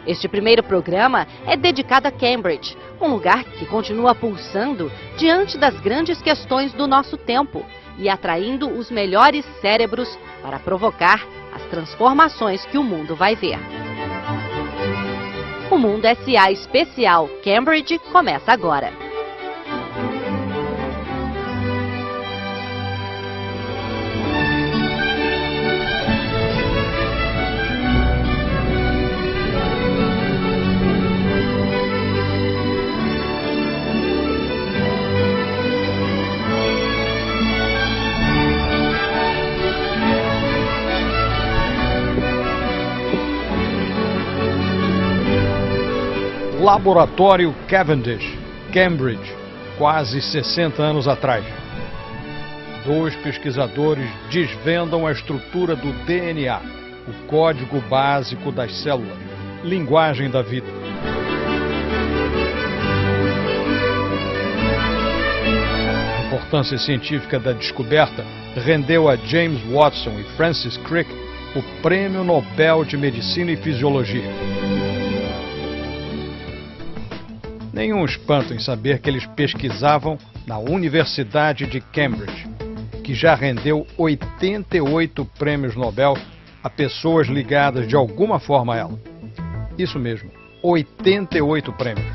Este primeiro programa é dedicado a Cambridge, um lugar que continua pulsando diante das grandes questões do nosso tempo e atraindo os melhores cérebros para provocar as transformações que o mundo vai ver. O Mundo S.A. Especial Cambridge começa agora. Laboratório Cavendish, Cambridge, quase 60 anos atrás. Dois pesquisadores desvendam a estrutura do DNA, o código básico das células, linguagem da vida. A importância científica da descoberta rendeu a James Watson e Francis Crick o Prêmio Nobel de Medicina e Fisiologia. Nenhum espanto em saber que eles pesquisavam na Universidade de Cambridge, que já rendeu 88 prêmios Nobel a pessoas ligadas de alguma forma a ela. Isso mesmo, 88 prêmios.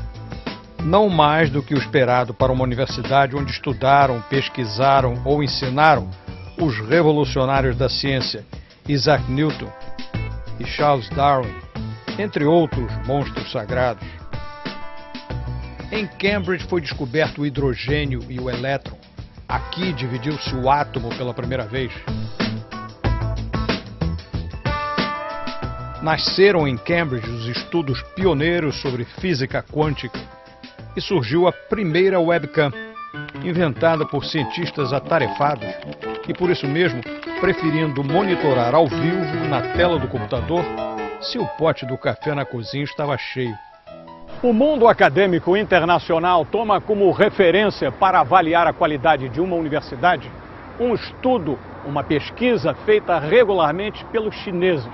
Não mais do que o esperado para uma universidade onde estudaram, pesquisaram ou ensinaram os revolucionários da ciência Isaac Newton e Charles Darwin, entre outros monstros sagrados. Em Cambridge foi descoberto o hidrogênio e o elétron. Aqui dividiu-se o átomo pela primeira vez. Nasceram em Cambridge os estudos pioneiros sobre física quântica e surgiu a primeira webcam, inventada por cientistas atarefados e, por isso mesmo, preferindo monitorar ao vivo na tela do computador se o pote do café na cozinha estava cheio. O mundo acadêmico internacional toma como referência para avaliar a qualidade de uma universidade um estudo, uma pesquisa feita regularmente pelos chineses,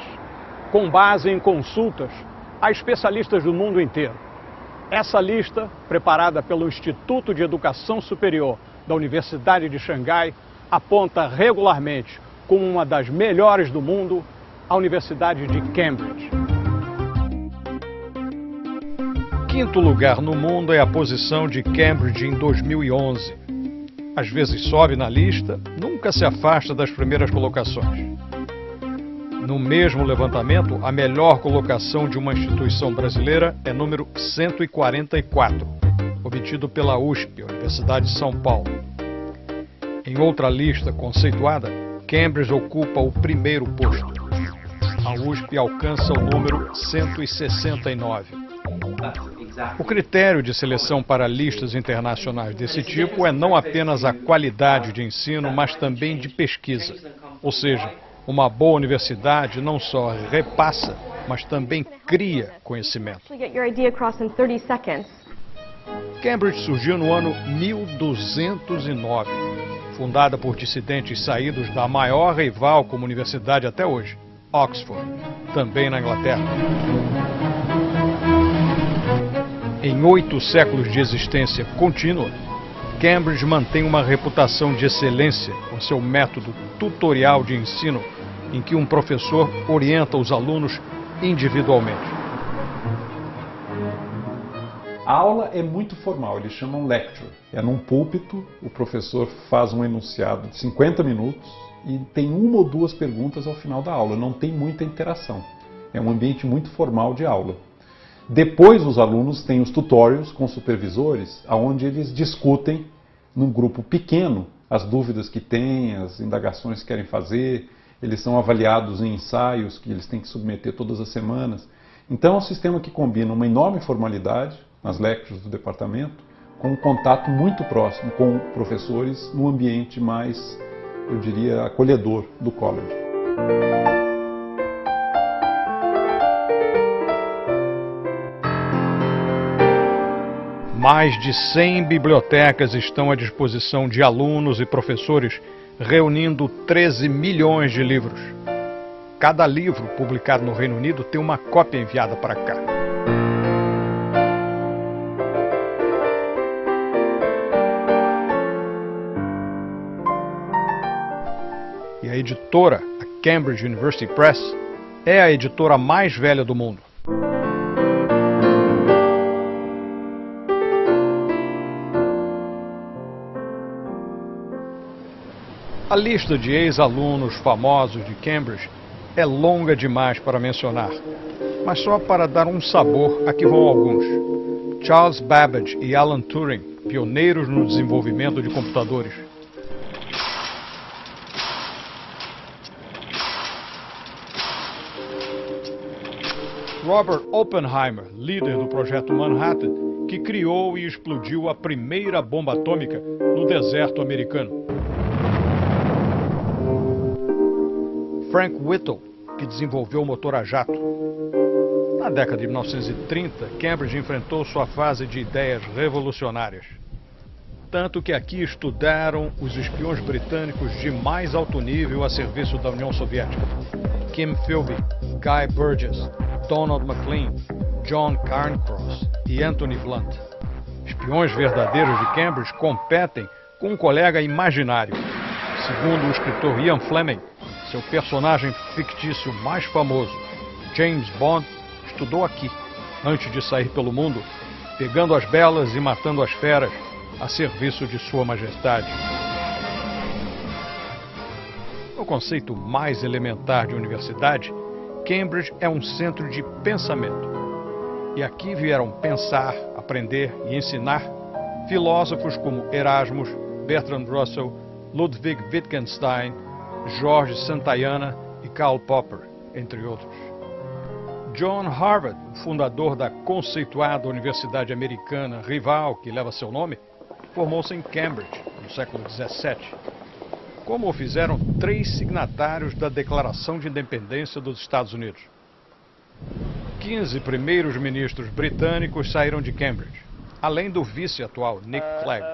com base em consultas a especialistas do mundo inteiro. Essa lista, preparada pelo Instituto de Educação Superior da Universidade de Xangai, aponta regularmente como uma das melhores do mundo a Universidade de Cambridge. Quinto lugar no mundo é a posição de Cambridge em 2011. Às vezes sobe na lista, nunca se afasta das primeiras colocações. No mesmo levantamento, a melhor colocação de uma instituição brasileira é número 144, obtido pela USP, Universidade de São Paulo. Em outra lista conceituada, Cambridge ocupa o primeiro posto. A USP alcança o número 169. O critério de seleção para listas internacionais desse tipo é não apenas a qualidade de ensino, mas também de pesquisa. Ou seja, uma boa universidade não só repassa, mas também cria conhecimento. Cambridge surgiu no ano 1209, fundada por dissidentes saídos da maior rival como universidade até hoje, Oxford, também na Inglaterra. Em 8 séculos de existência contínua, Cambridge mantém uma reputação de excelência com seu método tutorial de ensino, em que um professor orienta os alunos individualmente. A aula é muito formal, eles chamam lecture. É num púlpito, o professor faz um enunciado de 50 minutos e tem 1 ou 2 perguntas ao final da aula, não tem muita interação. É um ambiente muito formal de aula. Depois os alunos têm os tutorials com supervisores, onde eles discutem num grupo pequeno as dúvidas que têm, as indagações que querem fazer, eles são avaliados em ensaios que eles têm que submeter todas as semanas. Então é um sistema que combina uma enorme formalidade nas lectures do departamento com um contato muito próximo com professores no ambiente mais, eu diria, acolhedor do college. Mais de 100 bibliotecas estão à disposição de alunos e professores, reunindo 13 milhões de livros. Cada livro publicado no Reino Unido tem uma cópia enviada para cá. E a editora, a Cambridge University Press, é a editora mais velha do mundo. A lista de ex-alunos famosos de Cambridge é longa demais para mencionar, mas só para dar um sabor, aqui vão alguns. Charles Babbage e Alan Turing, pioneiros no desenvolvimento de computadores. Robert Oppenheimer, líder do projeto Manhattan, que criou e explodiu a primeira bomba atômica no deserto americano. Frank Whittle, que desenvolveu o motor a jato. Na década de 1930, Cambridge enfrentou sua fase de ideias revolucionárias. Tanto que aqui estudaram os espiões britânicos de mais alto nível a serviço da União Soviética. Kim Philby, Guy Burgess, Donald Maclean, John Cairncross e Anthony Blunt. Espiões verdadeiros de Cambridge competem com um colega imaginário. Segundo o escritor Ian Fleming, seu personagem fictício mais famoso, James Bond, estudou aqui, antes de sair pelo mundo, pegando as belas e matando as feras, a serviço de Sua Majestade. No conceito mais elementar de universidade, Cambridge é um centro de pensamento. E aqui vieram pensar, aprender e ensinar filósofos como Erasmus, Bertrand Russell, Ludwig Wittgenstein, Jorge Santayana e Karl Popper, entre outros. John Harvard, o fundador da conceituada universidade americana rival que leva seu nome, formou-se em Cambridge, no século XVII. Como o fizeram 3 signatários da Declaração de Independência dos Estados Unidos. 15 primeiros ministros britânicos saíram de Cambridge, além do vice atual, Nick Clegg.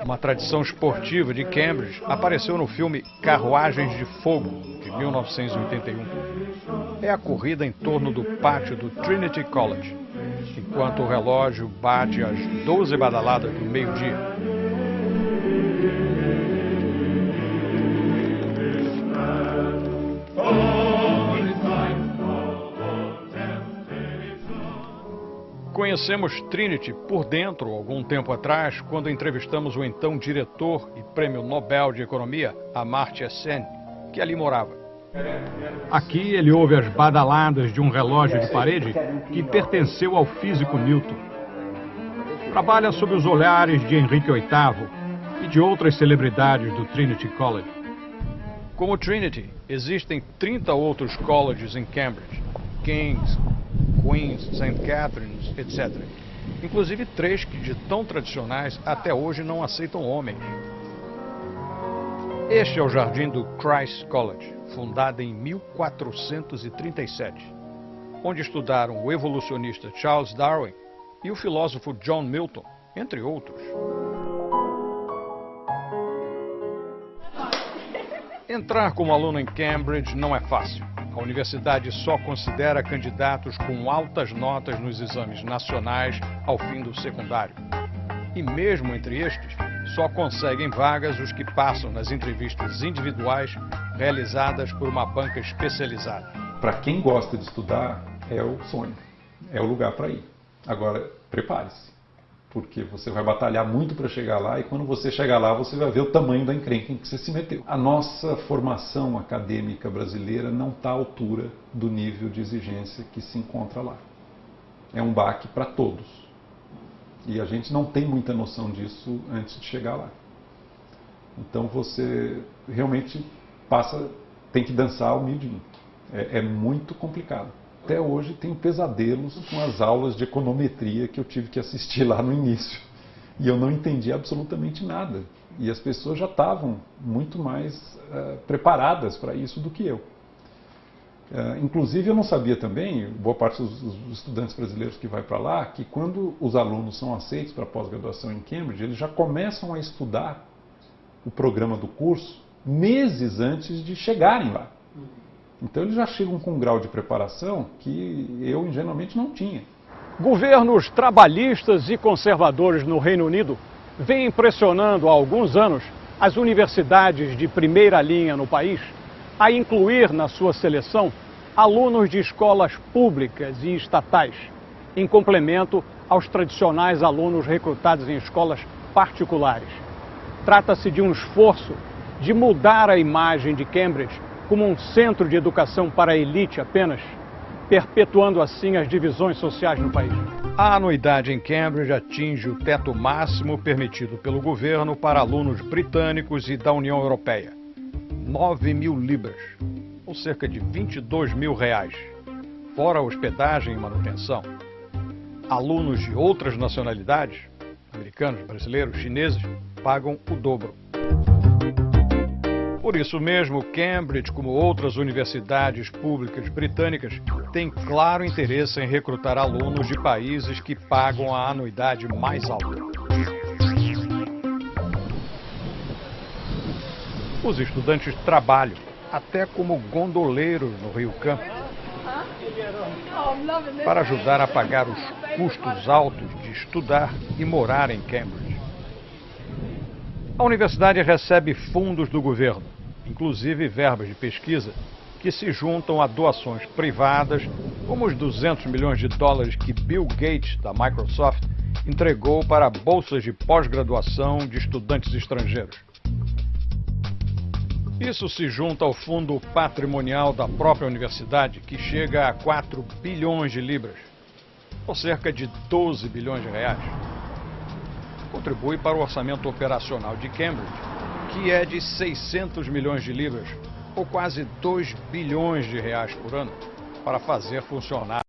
Uma tradição esportiva de Cambridge apareceu no filme Carruagens de Fogo, de 1981. É a corrida em torno do pátio do Trinity College, enquanto o relógio bate às 12 badaladas do meio-dia. Conhecemos Trinity por dentro algum tempo atrás, quando entrevistamos o então diretor e prêmio Nobel de Economia, Amartya Sen, que ali morava. Aqui ele ouve as badaladas de um relógio de parede que pertenceu ao físico Newton. Trabalha sob os olhares de Henrique VIII e de outras celebridades do Trinity College. Como Trinity, existem 30 outros colleges em Cambridge, King's, Queen's, St. Catherine's, etc. Inclusive 3 que, de tão tradicionais, até hoje não aceitam homens. Este é o jardim do Christ's College, fundado em 1437, onde estudaram o evolucionista Charles Darwin e o filósofo John Milton, entre outros. Entrar como aluno em Cambridge não é fácil. A universidade só considera candidatos com altas notas nos exames nacionais ao fim do secundário. E mesmo entre estes, só conseguem vagas os que passam nas entrevistas individuais realizadas por uma banca especializada. Para quem gosta de estudar, é o sonho, é o lugar para ir. Agora, prepare-se, porque você vai batalhar muito para chegar lá e quando você chegar lá você vai ver o tamanho da encrenca em que você se meteu. A nossa formação acadêmica brasileira não está à altura do nível de exigência que se encontra lá. É um baque para todos. E a gente não tem muita noção disso antes de chegar lá. Então você realmente tem que dançar humildinho. É muito complicado. Até hoje tenho pesadelos com as aulas de econometria que eu tive que assistir lá no início. E eu não entendi absolutamente nada. E as pessoas já estavam muito mais preparadas para isso do que eu. Inclusive eu não sabia também, boa parte dos estudantes brasileiros que vai para lá, que quando os alunos são aceitos para pós-graduação em Cambridge, eles já começam a estudar o programa do curso meses antes de chegarem lá. Então eles já chegam com um grau de preparação que eu ingenuamente não tinha. Governos trabalhistas e conservadores no Reino Unido vêm pressionando há alguns anos as universidades de primeira linha no país a incluir na sua seleção alunos de escolas públicas e estatais, em complemento aos tradicionais alunos recrutados em escolas particulares. Trata-se de um esforço de mudar a imagem de Cambridge como um centro de educação para a elite apenas, perpetuando assim as divisões sociais no país. A anuidade em Cambridge atinge o teto máximo permitido pelo governo para alunos britânicos e da União Europeia. 9.000 libras, ou cerca de 22 mil reais, fora a hospedagem e manutenção. Alunos de outras nacionalidades, americanos, brasileiros, chineses, pagam o dobro. Por isso mesmo, Cambridge, como outras universidades públicas britânicas, tem claro interesse em recrutar alunos de países que pagam a anuidade mais alta. Os estudantes trabalham, até como gondoleiros no Rio Campo, para ajudar a pagar os custos altos de estudar e morar em Cambridge. A universidade recebe fundos do governo, inclusive verbas de pesquisa, que se juntam a doações privadas, como os 200 milhões de dólares que Bill Gates, da Microsoft, entregou para bolsas de pós-graduação de estudantes estrangeiros. Isso se junta ao fundo patrimonial da própria universidade, que chega a 4 bilhões de libras, ou cerca de 12 bilhões de reais. Contribui para o orçamento operacional de Cambridge, que é de 600 milhões de libras, ou quase 2 bilhões de reais por ano, para fazer funcionar